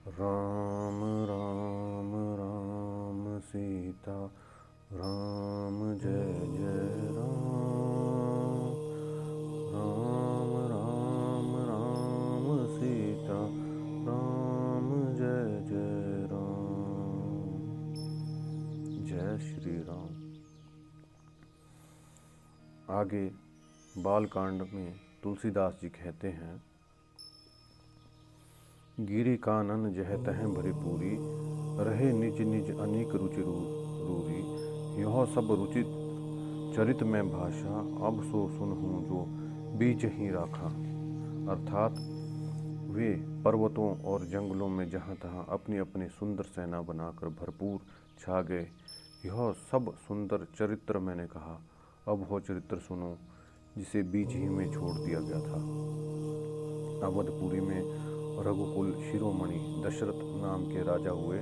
राम राम राम सीता राम जय जय राम। राम राम राम सीता राम जय जय राम। जय श्री राम। आगे बालकांड में तुलसीदास जी कहते हैं, गिरि कानन जह तह भरी पूरी, रहे निज निज अनेक रुचि रूरी। यह सब रुचित चरित में भाषा, अब सो सुनहूँ जो बीच ही राखा। अर्थात वे पर्वतों और जंगलों में जहाँ तहाँ अपनी अपनी सुंदर सेना बनाकर भरपूर छा गए। यह सब सुंदर चरित्र मैंने कहा, अब वो चरित्र सुनो जिसे बीच ही में छोड़ दिया गया था। अवधपुरी में रघुकुल शिरोमणि दशरथ नाम के राजा हुए,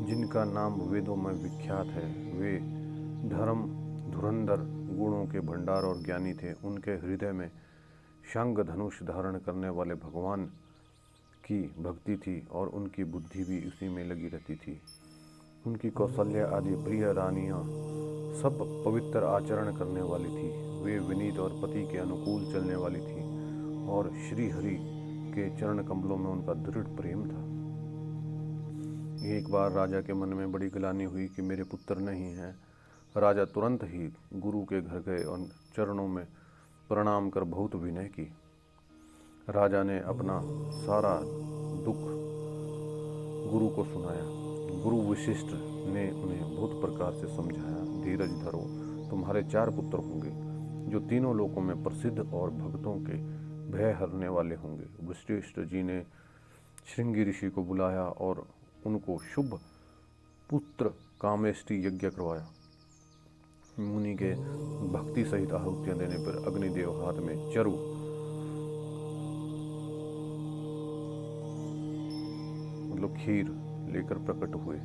जिनका नाम वेदों में विख्यात है। वे धर्म धुरंधर गुणों के भंडार और ज्ञानी थे। उनके हृदय में शंख धनुष धारण करने वाले भगवान की भक्ति थी और उनकी बुद्धि भी उसी में लगी रहती थी। उनकी कौशल्या आदि प्रिय रानियां सब पवित्र आचरण करने वाली थी। वे विनीत और पति के अनुकूल चलने वाली थी और श्री हरि के चरण कमलों में उनका दृढ़ प्रेम था। एक बार राजा के मन में बड़ी ग्लानि हुई कि मेरे पुत्र नहीं हैं। राजा तुरंत ही गुरु के घर गए और चरणों में प्रणाम कर बहुत विनय की। राजा ने अपना सारा दुख गुरु को सुनाया। गुरु वशिष्ठ ने उन्हें बहुत प्रकार से समझाया, धीरज धरो, तुम्हारे 4 पुत्र होंगे जो तीनों लोकों में प्रसिद्ध और भक्तों के भय हरने वाले होंगे। वशिष्ठ जी ने श्रृंगी ऋषि को बुलाया और उनको शुभ पुत्र कामेष्टि यज्ञ करवाया। मुनि के भक्ति सहित आहुतियां देने पर अग्निदेव हाथ में चरु मतलब खीर लेकर प्रकट हुए।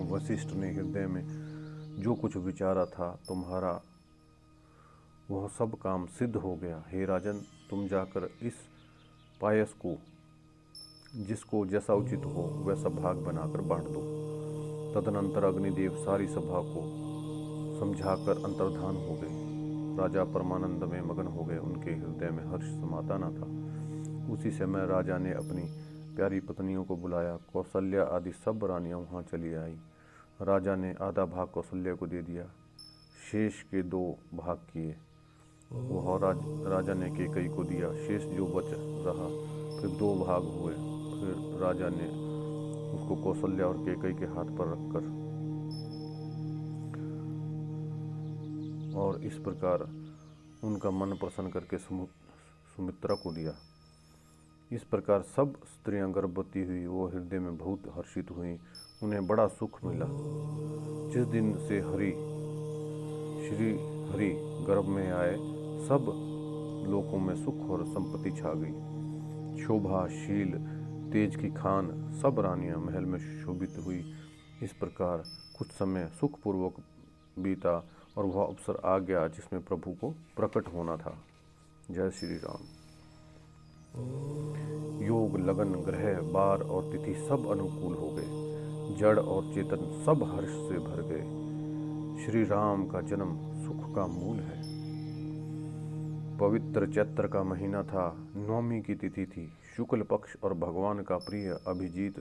वशिष्ठ ने हृदय में जो कुछ विचारा था, तुम्हारा वह सब काम सिद्ध हो गया। हे राजन, तुम जाकर इस पायस को जिसको जैसा उचित हो वैसा भाग बनाकर बांट दो। तदनंतर अग्निदेव सारी सभा को समझाकर अंतर्धान हो गए। राजा परमानंद में मगन हो गए। उनके हृदय में हर्ष समाता न था। उसी समय राजा ने अपनी प्यारी पत्नियों को बुलाया। कौशल्या आदि सब रानियां वहां चली आई। राजा ने आधा भाग कौशल्या को दे दिया, शेष के 2 भाग किए। वह राजा ने केकई को दिया। शेष जो बच रहा फिर 2 भाग हुए। फिर राजा ने उसको कौशल्या और केकई के हाथ पर रखकर और इस प्रकार उनका मन प्रसन्न करके सुमित्रा को दिया। इस प्रकार सब स्त्रियां गर्भवती हुई। वो हृदय में बहुत हर्षित हुई। उन्हें बड़ा सुख मिला। जिस दिन से श्री हरि गर्भ में आए, सब लोकों में सुख और संपत्ति छा गई। शोभा, शील, तेज की खान सब रानियां महल में शोभित हुई। इस प्रकार कुछ समय सुखपूर्वक बीता और वह अवसर आ गया जिसमें प्रभु को प्रकट होना था। जय श्री राम। योग, लगन, ग्रह, बार और तिथि सब अनुकूल हो गए। जड़ और चेतन सब हर्ष से भर गए। श्री राम का जन्म सुख का मूल है। पवित्र चैत्र का महीना था। नवमी की तिथि थी। शुक्ल पक्ष और भगवान का प्रिय अभिजीत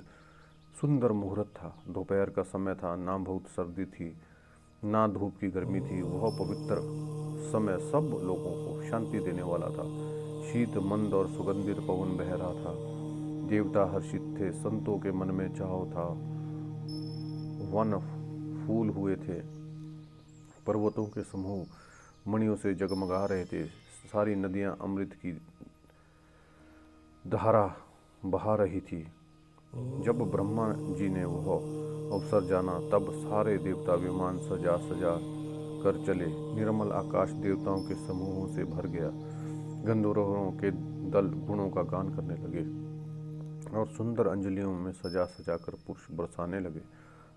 सुंदर मुहूर्त था। दोपहर का समय था। ना बहुत सर्दी थी ना धूप की गर्मी थी। वह पवित्र समय सब लोगों को शांति देने वाला था। शीत मंद और सुगंधित पवन बह रहा था। देवता हर्षित थे। संतों के मन में चाव था। वन फूल हुए थे। पर्वतों के समूह मणियों से जगमगा रहे थे। सारी नदियां अमृत की धारा बहा रही थी। जब ब्रह्मा जी ने वह अवसर जाना, तब सारे देवता विमान सजा सजा कर चले। निर्मल आकाश देवताओं के समूहों से भर गया। गंधर्वों के दल गुणों का गान करने लगे और सुंदर अंजलियों में सजा सजा कर पुष्प बरसाने लगे।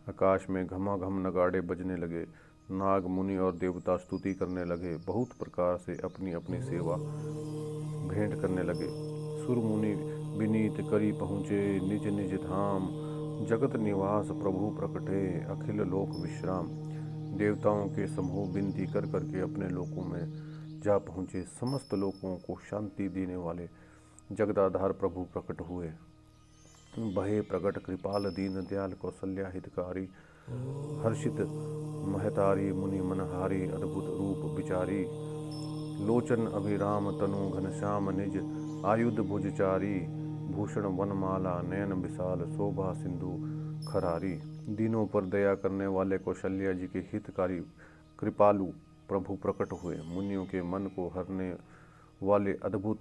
आकाश में घमाघम नगाड़े बजने लगे। नाग, मुनि और देवता स्तुति करने लगे। बहुत प्रकार से अपनी अपनी सेवा भेंट करने लगे। सुर मुनि विनीत करी पहुँचे निज निज धाम। जगत निवास प्रभु प्रकटे अखिल लोक विश्राम। देवताओं के समूह विनती कर करके अपने लोकों में जा पहुँचे। समस्त लोगों को शांति देने वाले जगदाधार प्रभु प्रकट हुए। बहे प्रगट कृपाल दीन दयाल कौशल्या हितकारी। हर्षित महतारी मुनि मनहारी अद्भुत रूप विचारी। लोचन अभिराम तनु घनश्याम निज आयुध भुजचारी। भूषण वनमाला नयन विशाल शोभा सिंधु खरारी। दीनों पर दया करने वाले कौशल्या जी के हितकारी कृपालु प्रभु प्रकट हुए। मुनियों के मन को हरने वाले अद्भुत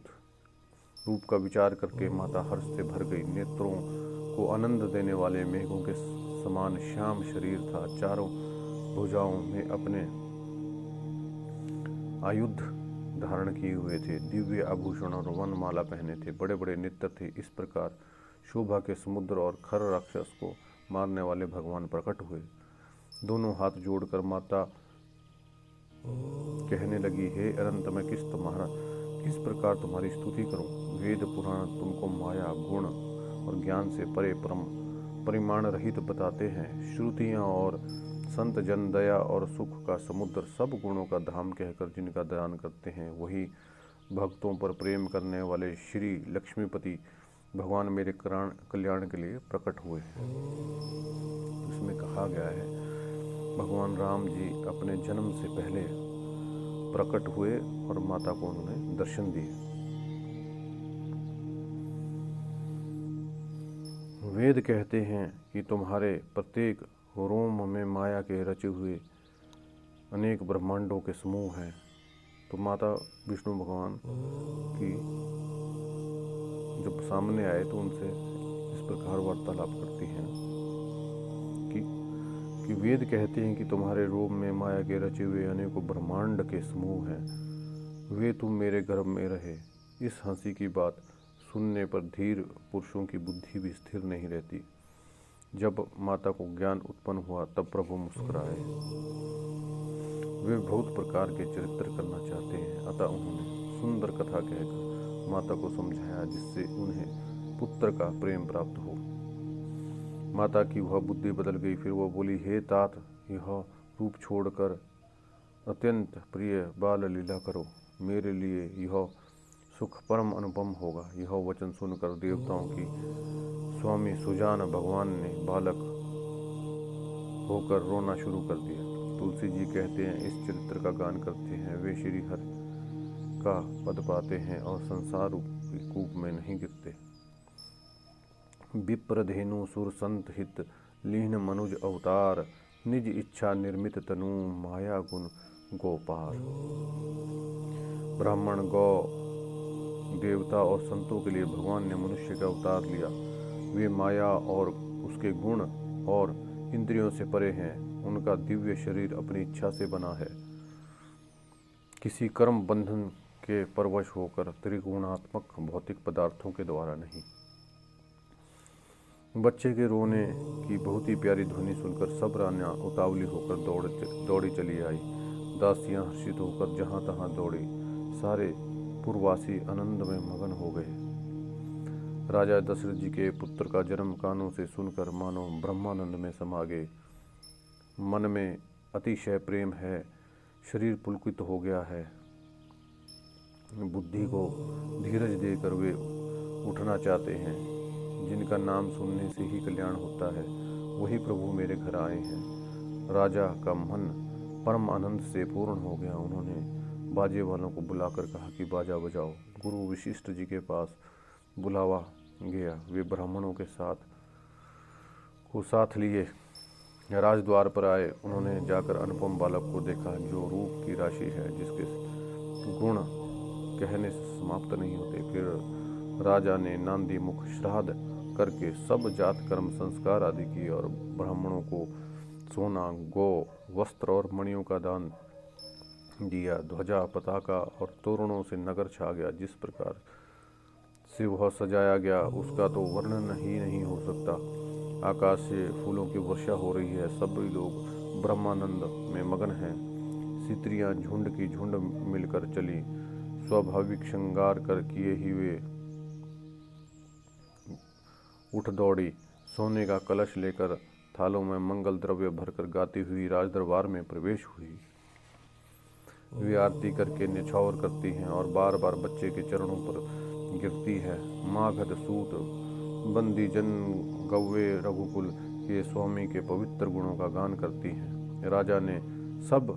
रूप का विचार करके माता हर्ष से भर गई। नेत्रों को आनंद देने वाले मेघों के समान श्याम शरीर था। चारों भुजाओं में अपने आयुध धारण किए हुए थे। दिव्य आभूषण और वनमाला पहने थे। बड़े बड़े नेत्र थे। इस प्रकार शोभा के समुद्र और खर राक्षस को मारने वाले भगवान प्रकट हुए। दोनों हाथ जोड़कर माता कहने लगी, हे अनंत, मैं किस प्रकार तुम्हारी स्तुति करूं। वेद पुराण तुमको माया गुण और ज्ञान से परे परिमाण रहित बताते हैं। श्रुतियाँ और संत जन दया और सुख का समुद्र सब गुणों का धाम कहकर जिनका दान करते हैं, वही भक्तों पर प्रेम करने वाले श्री लक्ष्मीपति भगवान मेरे कल्याण के लिए प्रकट हुए हैं। इसमें कहा गया है भगवान राम जी अपने जन्म से पहले प्रकट हुए और माता को उन्होंने दर्शन दिए। वेद कहते हैं कि तुम्हारे प्रत्येक रोम में माया के रचे हुए अनेक ब्रह्मांडों के समूह हैं। तो माता विष्णु भगवान की जब सामने आए तो उनसे इस प्रकार वार्तालाप करती हैं कि वेद कहते हैं कि तुम्हारे रोम में माया के रचे हुए अनेकों ब्रह्मांड के समूह हैं। वे तुम मेरे गर्भ में रहे। इस हंसी की बात सुनने पर धीर पुरुषों की बुद्धि भी स्थिर नहीं रहती। जब माता को ज्ञान उत्पन्न हुआ तब प्रभु मुस्कुराए। वे बहुत प्रकार के चरित्र करना चाहते हैं, अतः उन्होंने सुंदर कथा कहकर माता को समझाया, जिससे उन्हें पुत्र का प्रेम प्राप्त हो। माता की वह बुद्धि बदल गई। फिर वह बोली, हे तात, यह रूप छोड़कर अत्यंत प्रिय बाल लीला करो। मेरे लिए यह सुख परम अनुपम होगा। यह वचन सुनकर देवताओं की स्वामी सुजान भगवान ने बालक होकर रोना शुरू कर दिया। तुलसी जी कहते हैं, इस चरित्र का गान करते हैं वे श्री हरि का पद पाते हैं और संसार रूपी कूप में नहीं गिरते। विप्र धेनु सुर संत हित लीन मनुज अवतार। निज इच्छा निर्मित तनु माया गुण गोपार। ब्राह्मण, गौ, देवता और संतों के लिए भगवान ने मनुष्य का अवतार लिया। वे माया और उसके गुण और इंद्रियों से परे हैं। उनका दिव्य शरीर अपनी इच्छा से बना है, किसी कर्म बंधन के परवश होकर त्रिगुणात्मक भौतिक पदार्थों के द्वारा नहीं। बच्चे के रोने की बहुत ही प्यारी ध्वनि सुनकर सब रानियां उतावली होकर दौड़ी चली आई। दासियां हर्षित होकर जहां तहां दौड़ी। सारे पुरवासी आनंद में मगन हो गए। राजा दशरथ जी के पुत्र का जन्म कानों से सुनकर मानो ब्रह्मानंद में समा गए। मन में अतिशय प्रेम है, शरीर पुलकित हो गया है। बुद्धि को धीरज देकर वे उठना चाहते हैं। जिनका नाम सुनने से ही कल्याण होता है, वही प्रभु मेरे घर आए हैं। राजा का मन परम आनंद से पूर्ण हो गया। उन्होंने बाजे वालों को बुलाकर कहा कि बाजा बजाओ। गुरु वशिष्ठ जी के पास बुलावा गया। वे ब्राह्मणों के साथ लिए राजद्वार पर आए। उन्होंने जाकर अनुपम बालक को देखा, जो रूप की राशि है, जिसके गुण कहने से समाप्त नहीं होते। फिर राजा ने नांदी मुख श्राद्ध करके सब जात कर्म संस्कार आदि किए और ब्राह्मणों को सोना, गौ, वस्त्र और मणियों का दान दिया। ध्वजा, पताका और तोरणों से नगर छा गया। जिस प्रकार से वह सजाया गया उसका तो वर्णन ही नहीं हो सकता। आकाश से फूलों की वर्षा हो रही है। सभी लोग ब्रह्मानंद में मगन हैं। स्त्रियां झुंड की झुंड मिलकर चली। स्वाभाविक श्रृंगार कर किए ही वे उठ दौड़ी, सोने का कलश लेकर थालों में मंगल द्रव्य भरकर गाती हुई राजदरबार में प्रवेश हुई। वे आरती करके निछावर करती हैं और बार बार बच्चे के चरणों पर गिरती है। मागध सूत बंदी जन गौवे रघुकुल के स्वामी के पवित्र गुणों का गान करती हैं। राजा ने सब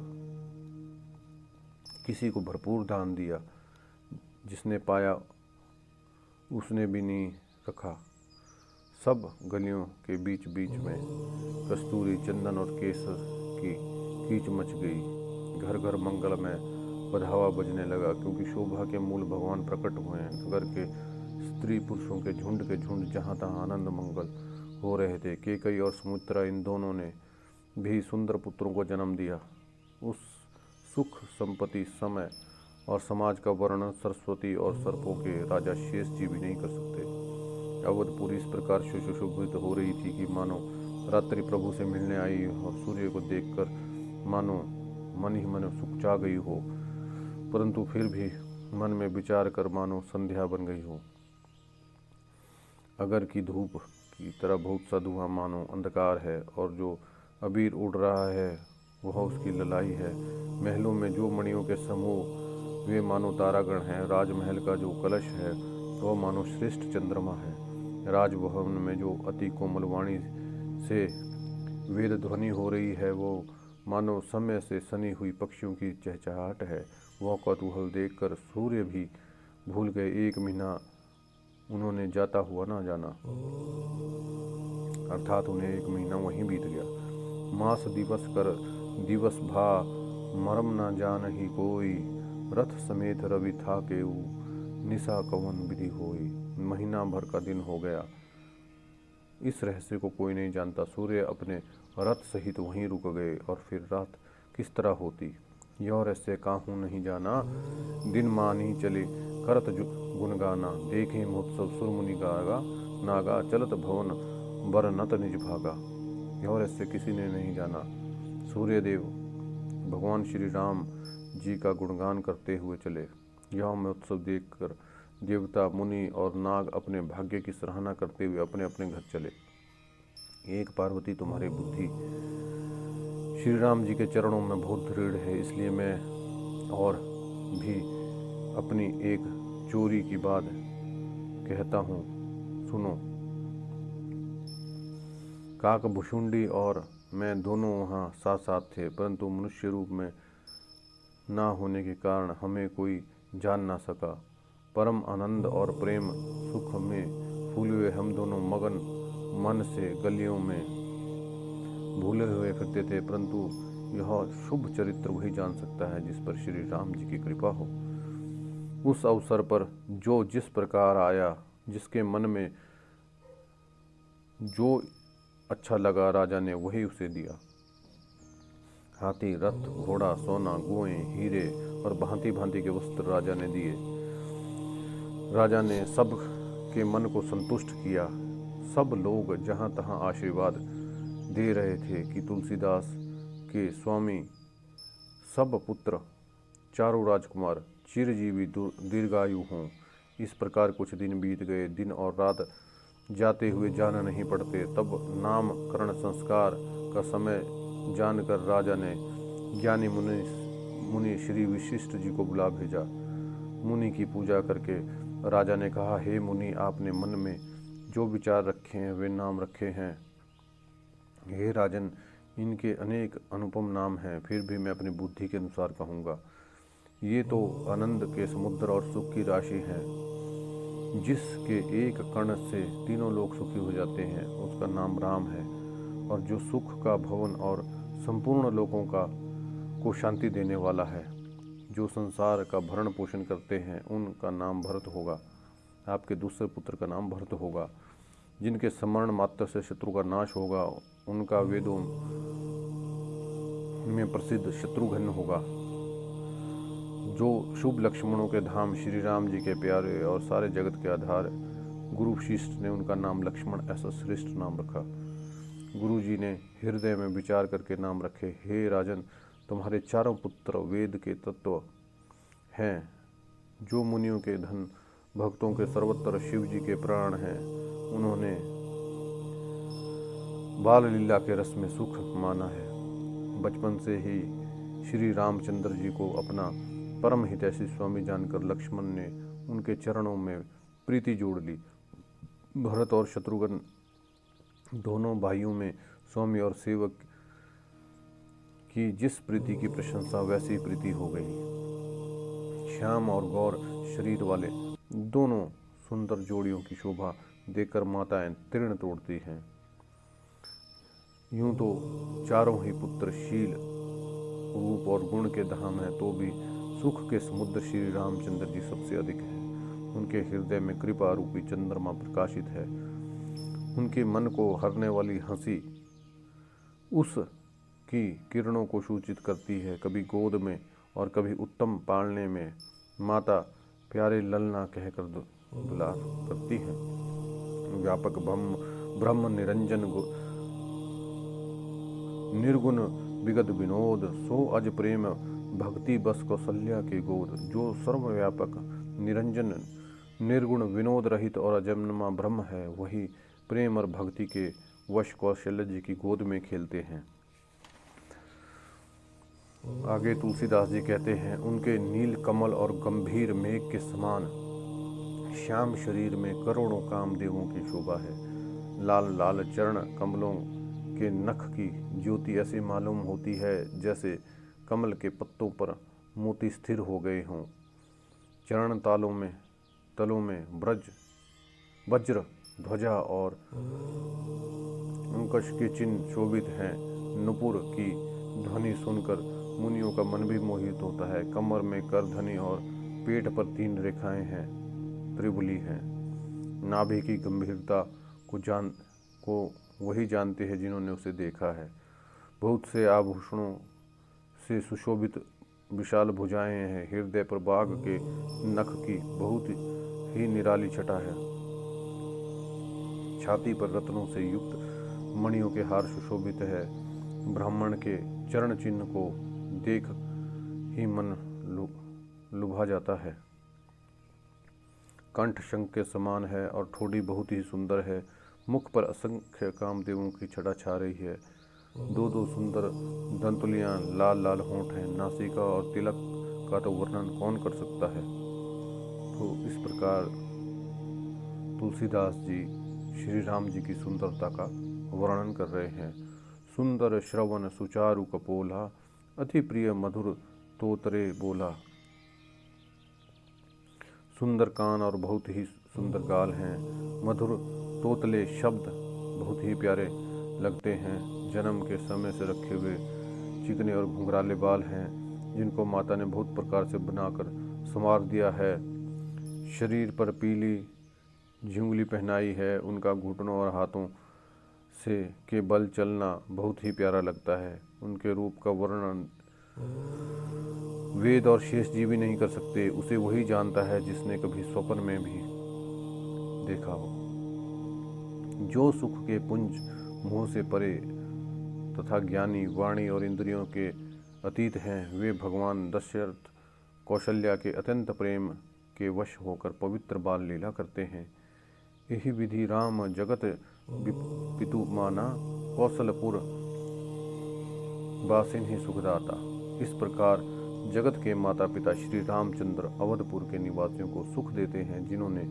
किसी को भरपूर दान दिया, जिसने पाया उसने भी नहीं रखा। सब गलियों के बीच बीच में कस्तूरी, चंदन और केसर की कीच मच गई। घर घर मंगल में बधावा बजने लगा, क्योंकि शोभा के मूल भगवान प्रकट हुए हैं। नगर के स्त्री पुरुषों के झुंड जहाँ तहाँ आनंद मंगल हो रहे थे। केकई और सुमित्रा इन दोनों ने भी सुंदर पुत्रों को जन्म दिया। उस सुख, संपत्ति, समय और समाज का वर्णन सरस्वती और सर्पों के राजा शेष जी भी नहीं कर सकते। अवधपुरी इस प्रकार सुशोभित हो रही थी कि मानो रात्रि प्रभु से मिलने आई और सूर्य को देखकर मानो मन ही मन सुख चा गई हो, परंतु फिर भी मन में विचार कर मानो संध्या बन गई हो। अगर की धूप की तरह बहुत सा धुआं मानो अंधकार है, और जो अबीर उड़ रहा है वह उसकी ललाई है। महलों में जो मणियों के समूह वे मानो तारागण हैं। राजमहल का जो कलश है वह मानो श्रेष्ठ चंद्रमा है। राजभवन में जो अति कोमल वाणी से वेद ध्वनि हो रही है वो मानो समय से सनी हुई पक्षियों की चहचहाहट है। वह कौतूहल देखकर सूर्य भी भूल गए। एक महीना उन्होंने जाता हुआ ना जाना, अर्थात उन्हें एक महीना वहीं बीत गया। मास दिवस कर दिवस भा मरम न जान ही कोई, रथ समेत रवि था केऊ, निशा कवन विधि होई। महीना भर का दिन हो गया, इस रहस्य को कोई नहीं जानता। सूर्य अपने रथ सहित वहीं रुक गए और फिर रात किस तरह होती, यह रहस्य काहू नहीं जाना। दिन मानी चले करत गुण गाना, देखे महोत्सव सुरमुनि गागा, नागा चलत भवन बर नत निज भागा। यह रहस्य किसी ने नहीं जाना। सूर्यदेव भगवान श्री राम जी का गुणगान करते हुए चले। यह महोत्सव देखकर देवता, मुनि और नाग अपने भाग्य की सराहना करते हुए अपने अपने घर चले। एक पार्वती, तुम्हारी बुद्धि श्री राम जी के चरणों में बहुत दृढ़ है, इसलिए मैं और भी अपनी एक चोरी की बात कहता हूँ, सुनो। काकभुशुंडी और मैं दोनों वहाँ साथ साथ थे, परंतु मनुष्य रूप में ना होने के कारण हमें कोई जान ना सका। परम आनंद और प्रेम सुख में फूले हुए हम दोनों मगन मन से गलियों में भूले हुए फिरते थे, परंतु यह शुभ चरित्र वही जान सकता है जिस पर श्री राम जी की कृपा हो। उस अवसर पर जो जिस प्रकार आया, जिसके मन में जो अच्छा लगा, राजा ने वही उसे दिया। हाथी, रथ, घोड़ा, सोना, गुएं, हीरे और भांति भांति के वस्त्र राजा ने दिए। राजा ने सब के मन को संतुष्ट किया। सब लोग जहाँ तहाँ आशीर्वाद दे रहे थे कि तुलसीदास के स्वामी सब पुत्र, चारों राजकुमार चिरजीवी दीर्घायु हों। इस प्रकार कुछ दिन बीत गए। दिन और रात जाते हुए जाना नहीं पड़ते। तब नामकरण संस्कार का समय जानकर राजा ने ज्ञानी मुनि श्री वशिष्ठ जी को बुला भेजा। मुनि की पूजा करके राजा ने कहा, हे मुनि, आपने मन में जो विचार रखे हैं वे नाम रखे हैं। हे राजन, इनके अनेक अनुपम नाम हैं, फिर भी मैं अपनी बुद्धि के अनुसार कहूँगा। ये तो आनंद के समुद्र और सुख की राशि हैं। जिसके एक कण से तीनों लोग सुखी हो जाते हैं उसका नाम राम है, और जो सुख का भवन और संपूर्ण लोगों को शांति देने वाला है, जो संसार का भरण पोषण करते हैं, उनका नाम भरत होगा। आपके दूसरे पुत्र का नाम भरत होगा। जिनके स्मरण मात्र से शत्रु का नाश होगा, उनका वेदों में प्रसिद्ध शत्रुघ्न होगा। जो शुभ लक्ष्मणों के धाम श्री राम जी के प्यारे और सारे जगत के आधार गुरु वशिष्ठ ने उनका नाम लक्ष्मण ऐसा श्रेष्ठ नाम रखा। गुरु जी ने हृदय में विचार करके नाम रखे। हे राजन, तुम्हारे चारों पुत्र वेद के तत्व हैं। जो मुनियों के धन, भक्तों के सर्वत्र शिव जी के प्राण हैं, उन्होंने बाल लीला के रस में सुख माना है। बचपन से ही श्री रामचंद्र जी को अपना परम हितैषी स्वामी जानकर लक्ष्मण ने उनके चरणों में प्रीति जोड़ ली। भरत और शत्रुघ्न दोनों भाइयों में स्वामी और सेवक की जिस प्रीति की प्रशंसा वैसी प्रीति हो गई। श्याम और गौर शरीर वाले दोनों सुंदर जोड़ियों की शोभा देखकर माताएं तृण तोड़ती हैं। यूं तो चारों ही पुत्र शील, रूप और गुण के धाम हैं, तो भी सुख के समुद्र श्री रामचंद्र जी सबसे अधिक हैं। उनके हृदय में कृपा रूपी चंद्रमा प्रकाशित है। उनके मन को हरने वाली हंसी उस की किरणों को सूचित करती है। कभी गोद में और कभी उत्तम पालने में माता प्यारे ललना कहकर दुलार करती है। व्यापक ब्रह्म निरंजन निर्गुण विगत विनोद, सो अज प्रेम भक्ति बस कौशल्या के गोद। जो सर्वव्यापक निरंजन निर्गुण विनोद रहित और अजन्मा ब्रह्म है, वही प्रेम और भक्ति के वश कौशल्य जी की गोद में खेलते हैं। आगे तुलसीदास जी कहते हैं, उनके नील कमल और गंभीर मेघ के समान श्याम शरीर में करोड़ों कामदेवों की शोभा है। लाल लाल चरण कमलों के नख की ज्योति ऐसे मालूम होती है जैसे कमल के पत्तों पर मोती स्थिर हो गए हों। चरण तलों में वज्र ध्वजा और अंकुश के चिन्ह शोभित हैं। नुपुर की ध्वनि सुनकर मुनियों का मन भी मोहित होता है। कमर में करधनी और पेट पर 3 रेखाएं हैं, त्रिभुली हैं। नाभि की गंभीरता को वही जानते हैं जिन्होंने उसे देखा है। बहुत से आभूषणों से सुशोभित विशाल भुजाएं हैं। हृदय पर बाघ के नख की बहुत ही निराली छटा है। छाती पर रत्नों से युक्त मणियों के हार सुशोभित है। ब्राह्मण के चरण चिन्ह को देख ही मन लुभा जाता है। कंठ शंख के समान है और ठोड़ी बहुत ही सुंदर है। मुख पर असंख्य कामदेवों की छटा छा रही है। 2 सुंदर दंतुलियां, लाल लाल होंठ हैं। नासिका और तिलक का तो वर्णन कौन कर सकता है। तो इस प्रकार तुलसीदास जी श्री राम जी की सुंदरता का वर्णन कर रहे हैं। सुंदर श्रवण सुचारु कपोला, अति प्रिय मधुर तोतरे बोला। सुंदर कान और बहुत ही सुंदर गाल हैं। मधुर तोतले शब्द बहुत ही प्यारे लगते हैं। जन्म के समय से रखे हुए चिकने और घुंघराले बाल हैं, जिनको माता ने बहुत प्रकार से बनाकर संवार दिया है। शरीर पर पीली झुंगली पहनाई है। उनका घुटनों और हाथों से के बल चलना बहुत ही प्यारा लगता है। उनके रूप का वर्णन वेद और शेष जी भी नहीं कर सकते। उसे वही जानता है जिसने कभी स्वप्न में भी देखा हो। जो सुख के पुंज मुंह से परे तथा ज्ञानी वाणी और इंद्रियों के अतीत हैं, वे भगवान दशरथ कौशल्या के अत्यंत प्रेम के वश होकर पवित्र बाल लीला करते हैं। यही विधि राम जगत पितु माना, कौशलपुर बासिन ही सुखदाता। इस प्रकार जगत के माता पिता श्री रामचंद्र अवधपुर के निवासियों को सुख देते हैं, जिन्होंने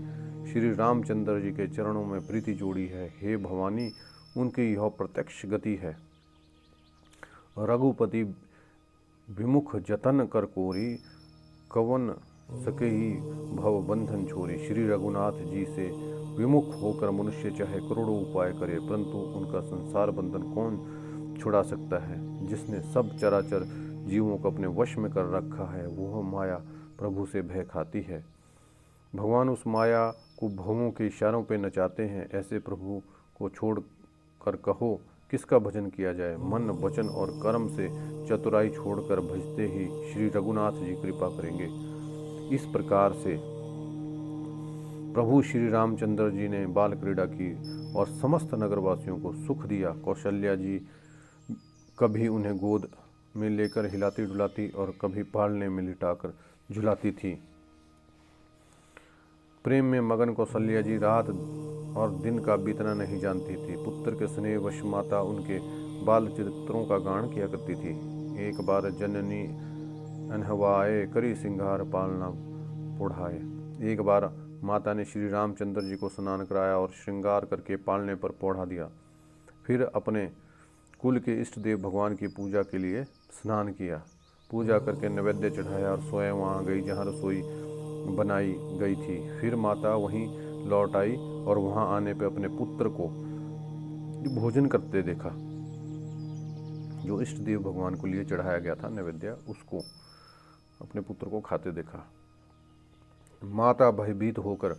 श्री रामचंद्र जी के चरणों में प्रीति जोड़ी है। हे भवानी, उनकी यह प्रत्यक्ष गति है। रघुपति विमुख जतन कर कोरी, कवन सके ही भव बंधन छोरी। श्री रघुनाथ जी से विमुख होकर मनुष्य चाहे करोड़ों उपाय करे, परंतु उनका संसार बंधन कौन छुड़ा सकता है। जिसने सब चराचर जीवों को अपने वश में कर रखा है, वह माया प्रभु से भय खाती है। भगवान उस माया को भवों के इशारों पे नचाते हैं। ऐसे प्रभु को छोड़ कर कहो किसका भजन किया जाए। मन वचन और कर्म से चतुराई छोड़कर भजते ही श्री रघुनाथ जी कृपा करेंगे। इस प्रकार से प्रभु श्री रामचंद्र जी ने बाल क्रीड़ा की और समस्त नगरवासियों को सुख दिया। कौशल्या जी कभी उन्हें गोद में लेकर हिलाती डुलाती और कभी पालने में लिटाकर झुलाती थी। प्रेम में मगन कौशल्या जी रात और दिन का बीतना नहीं जानती थी। पुत्र के स्नेहवश माता उनके बाल चरित्रों का गान किया करती थी। एक बार जननी अनहवाए करी सिंगार पालना पुढ़ाए। एक बार माता ने श्री रामचंद्र जी को स्नान कराया और श्रृंगार करके पालने पर पौढ़ा दिया। फिर अपने कुल के इष्ट देव भगवान की पूजा के लिए स्नान किया। पूजा करके नैवेद्य चढ़ाया और स्वयं वहाँ गई जहाँ रसोई बनाई गई थी। फिर माता वहीं लौट आई और वहाँ आने पर अपने पुत्र को भोजन करते देखा। जो इष्ट देव भगवान को लिए चढ़ाया गया था नैवेद्य, उसको अपने पुत्र को खाते देखा। माता भयभीत होकर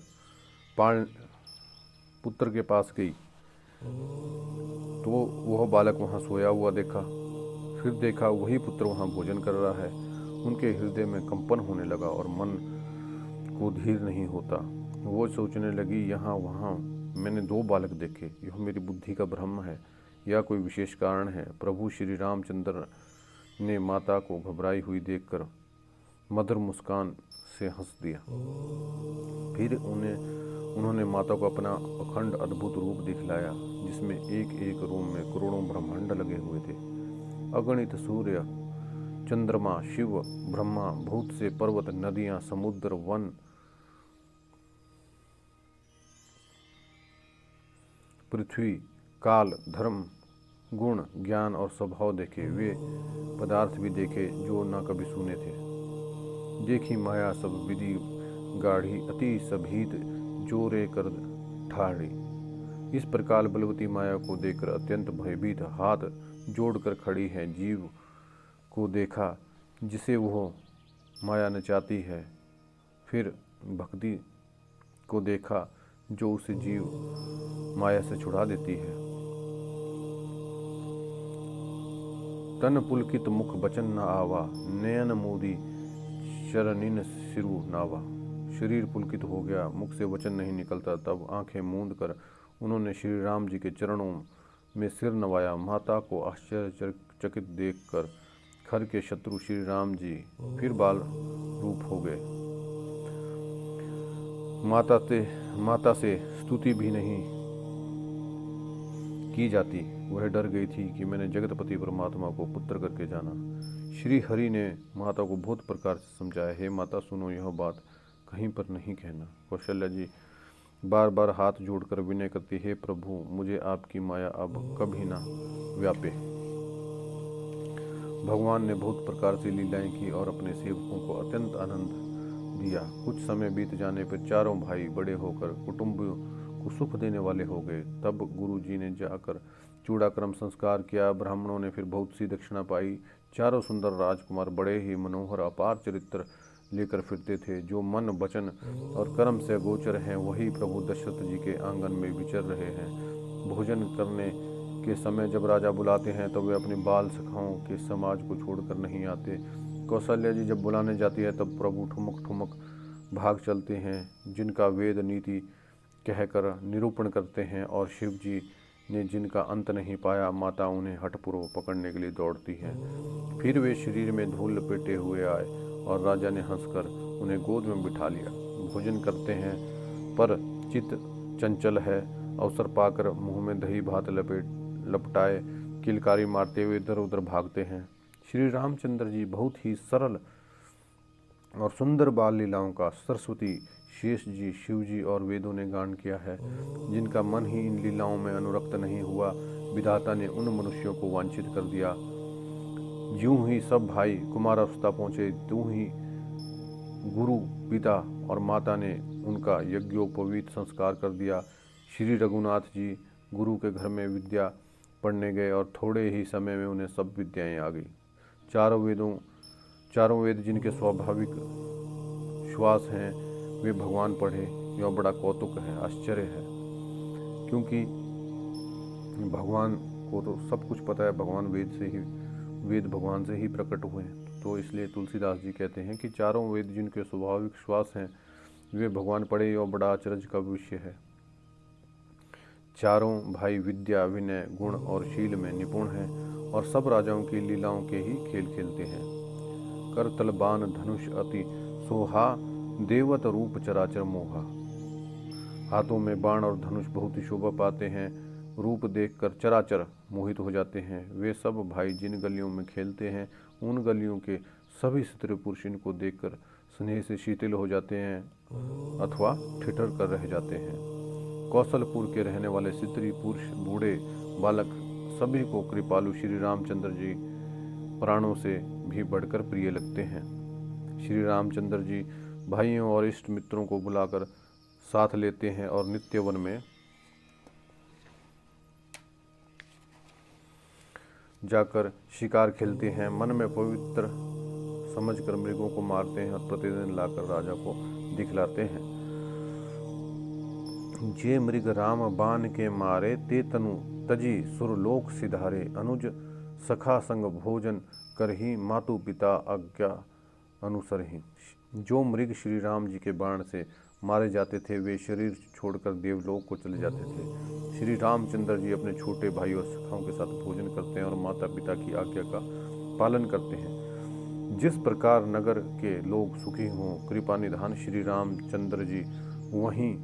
पुत्र के पास गई तो वह बालक वहाँ सोया हुआ देखा। फिर देखा वही पुत्र वहाँ भोजन कर रहा है। उनके हृदय में कंपन होने लगा और मन को धीर नहीं होता। वो सोचने लगी, यहाँ वहाँ मैंने 2 बालक देखे, यह मेरी बुद्धि का भ्रम है या कोई विशेष कारण है। प्रभु श्री रामचंद्र ने माता को घबराई हुई देखकर मधुर मुस्कान से हंस दिया। फिर उन्होंने माता को अपना अखंड अद्भुत रूप दिखलाया, जिसमें एक एक रोम में करोड़ों ब्रह्मांड लगे हुए थे। अगणित सूर्य, चंद्रमा, शिव, ब्रह्मा, भूत से पर्वत, नदियां, समुद्र, वन, पृथ्वी, काल, धर्म, गुण, ज्ञान और स्वभाव देखे। वे पदार्थ भी देखे जो न कभी सुने थे। देखी माया सब विधि गाढ़ी, अति सभीत जोरे कर ठाड़ी। इस प्रकार बलवती माया को देखकर अत्यंत भयभीत हाथ जोड़कर खड़ी है। जीव को देखा जिसे वह माया नचाती है। फिर भक्ति को देखा जो उसे जीव माया से छुड़ा देती है। तन पुलकित मुख बचन न आवा, नयन मोदी शरणिन सिरु नावा। शरीर पुलकित हो गया, मुख से वचन नहीं निकलता। तब आंखें मूंद कर उन्होंने श्री राम जी के चरणों में सिर नवाया। माता को आश्चर्यचकित देखकर खर के शत्रु श्री राम जी फिर बाल रूप हो गए। माता से स्तुति भी नहीं की जाती। वह डर गई थी कि मैंने जगतपति परमात्मा को पुत्र करके जाना। श्री हरि ने माता को बहुत प्रकार से समझाया, हे माता सुनो, यह बात कहीं पर नहीं कहना। कौशल्या जी बार बार हाथ जोड़कर विनय करती, हे प्रभु मुझे आपकी माया अब कभी ना व्यापे। भगवान ने बहुत प्रकार से लीलाएं की और अपने सेवकों को अत्यंत आनंद दिया। कुछ समय बीत जाने पर चारों भाई बड़े होकर कुटुंब को सुख देने वाले हो गए। तब गुरु जी ने जाकर चूड़ाक्रम संस्कार किया। ब्राह्मणों ने फिर बहुत सी दक्षिणा पाई। चारों सुंदर राजकुमार बड़े ही मनोहर अपार चरित्र लेकर फिरते थे। जो मन, वचन और कर्म से गोचर हैं वही प्रभु दशरथ जी के आंगन में विचर रहे हैं। भोजन करने के समय जब राजा बुलाते हैं तो वे अपनी बाल सखाओं के समाज को छोड़कर नहीं आते। कौशल्या जी जब बुलाने जाती है तब प्रभु ठुमक ठुमक भाग चलते हैं, जिनका वेद नीति कहकर निरूपण करते हैं। और शिव जी ने जिनका अंत नहीं पाया, माता उन्हें हठपूर्वक पकड़ने के लिए दौड़ती हैं। फिर वे शरीर में धूल लपेटे हुए आए और राजा ने हंसकर उन्हें गोद में बिठा लिया। भोजन करते हैं पर चित्त चंचल है। अवसर पाकर मुंह में दही भात लपटाए किलकारी मारते हुए इधर उधर भागते हैं। श्री रामचंद्र जी बहुत ही सरल और सुंदर बाल लीलाओं का सरस्वती, शेष जी, शिव जी और वेदों ने गान किया है। जिनका मन ही इन लीलाओं में अनुरक्त नहीं हुआ, विधाता ने उन मनुष्यों को वांछित कर दिया। ज्यों ही सब भाई कुमारावस्था पहुँचे, त्यों ही गुरु, पिता और माता ने उनका यज्ञोपवीत संस्कार कर दिया। श्री रघुनाथ जी गुरु के घर में विद्या पढ़ने गए और थोड़े ही समय में उन्हें सब विद्याएं आ गई। चारों वेद जिनके स्वाभाविक श्वास हैं वे भगवान पढ़े, यह बड़ा कौतुक है, आश्चर्य है। क्योंकि भगवान को तो सब कुछ पता है, भगवान वेद भगवान से ही प्रकट हुए हैं। तो इसलिए तुलसीदास जी कहते हैं कि चारों वेद जिनके स्वाभाविक श्वास हैं वे भगवान पढ़े, यह बड़ा आश्चर्य का विषय है। चारों भाई विद्या, विनय, गुण और शील में निपुण हैं और सब राजाओं की लीलाओं के ही खेल खेलते हैं। करतल बाण धनुष अति सोहा, देवत रूप चराचर मोहा। हाथों में बाण और धनुष बहुत ही शोभा पाते हैं। रूप देखकर चराचर मोहित हो जाते हैं। वे सब भाई जिन गलियों में खेलते हैं उन गलियों के सभी स्त्री पुरुष इनको देखकर स्नेह से शीतल हो जाते हैं अथवा ठिठर कर रह जाते हैं। कौशलपुर के रहने वाले स्त्री पुरुष बूढ़े बालक सभी को कृपालु श्री रामचंद्र जी प्राणों से भी बढ़कर प्रिय लगते हैं। श्री रामचंद्र जी भाइयों और इष्ट मित्रों को बुलाकर साथ लेते हैं और नित्य वन में जाकर शिकार खेलते हैं। मन में पवित्र समझकर मृगों को मारते हैं और प्रतिदिन लाकर राजा को दिखलाते हैं। जे मृग राम बाण के मारे ते तनु तजी सुरलोक सिधारे। अनुज सखा संग भोजन करही मातु पिता आज्ञा अनुसरही। जो मृग श्री राम जी के बाण से मारे जाते थे वे शरीर छोड़कर देवलोक को चले जाते थे। श्री रामचंद्र जी अपने छोटे भाई और सखाओं के साथ भोजन करते हैं और माता पिता की आज्ञा का पालन करते हैं। जिस प्रकार नगर के लोग सुखी हों कृपा निधान श्री रामचंद्र जी वहीं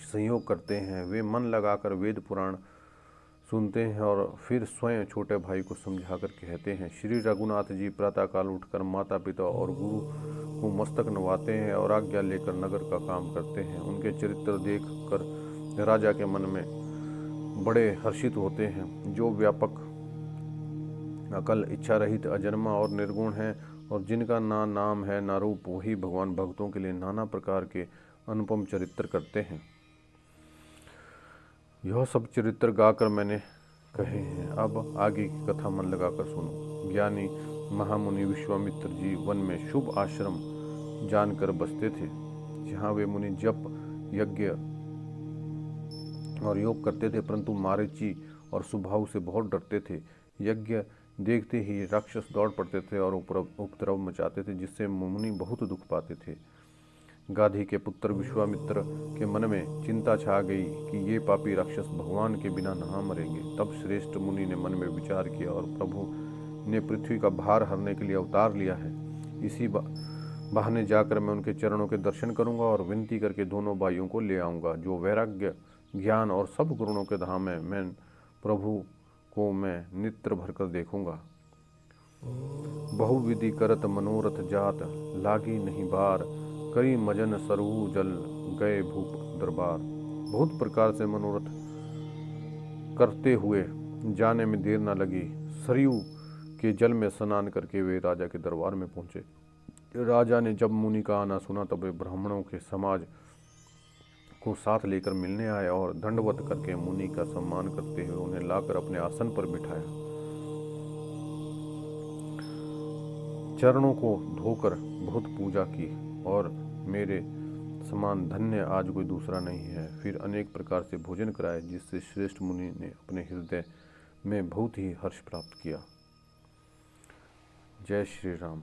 संयोग करते हैं। वे मन लगाकर वेद पुराण सुनते हैं और फिर स्वयं छोटे भाई को समझाकर कहते हैं। श्री रघुनाथ जी प्रातःकाल उठकर माता पिता और गुरु को मस्तक नवाते हैं और आज्ञा लेकर नगर का काम करते हैं। उनके चरित्र देख कर राजा के मन में बड़े हर्षित होते हैं। जो व्यापक अकल इच्छा रहित अजन्मा और निर्गुण है और जिनका ना नाम है ना रूप वही भगवान भक्तों के लिए नाना प्रकार के अनुपम चरित्र करते हैं। यह सब चरित्र गाकर मैंने कहे हैं। अब आगे की कथा मन लगाकर सुनो। ज्ञानी महामुनि विश्वामित्र जी वन में शुभ आश्रम जानकर बसते थे। जहाँ वे मुनि जप यज्ञ और योग करते थे, परंतु मारीची और सुबाहु से बहुत डरते थे। यज्ञ देखते ही राक्षस दौड़ पड़ते थे और उपद्रव मचाते थे, जिससे मुनि बहुत दुख पाते थे। गाधी के पुत्र विश्वामित्र के मन में चिंता छा गई कि ये पापी राक्षस भगवान के बिना नहा मरेंगे। तब श्रेष्ठ मुनि ने मन में विचार किया और प्रभु ने पृथ्वी का भार हरने के लिए अवतार लिया है। इसी बहाने जाकर मैं उनके चरणों के दर्शन करूंगा और विनती करके दोनों भाइयों को ले आऊंगा। जो वैराग्य ज्ञान और सब गुणों के धाम है, मैं प्रभु को मैं नेत्र भरकर देखूंगा। बहुविधि करत मनोरथ जात लागी नहीं बार। करी मजन सरहु जल गए भूप दरबार। बहुत प्रकार से मनोरथ करते हुए जाने में देर न लगी। सरयू के जल में स्नान करके वे राजा के दरबार में पहुंचे। राजा ने जब मुनि का आना सुना तब वे ब्राह्मणों के समाज को साथ लेकर मिलने आए और दंडवत करके मुनि का सम्मान करते हुए उन्हें लाकर अपने आसन पर बिठाया। चरणों को धोकर बहुत पूजा की और मेरे समान धन्य आज कोई दूसरा नहीं है। फिर अनेक प्रकार से भोजन कराए, जिससे श्रेष्ठ मुनि ने अपने हृदय में बहुत ही हर्ष प्राप्त किया। जय श्री राम।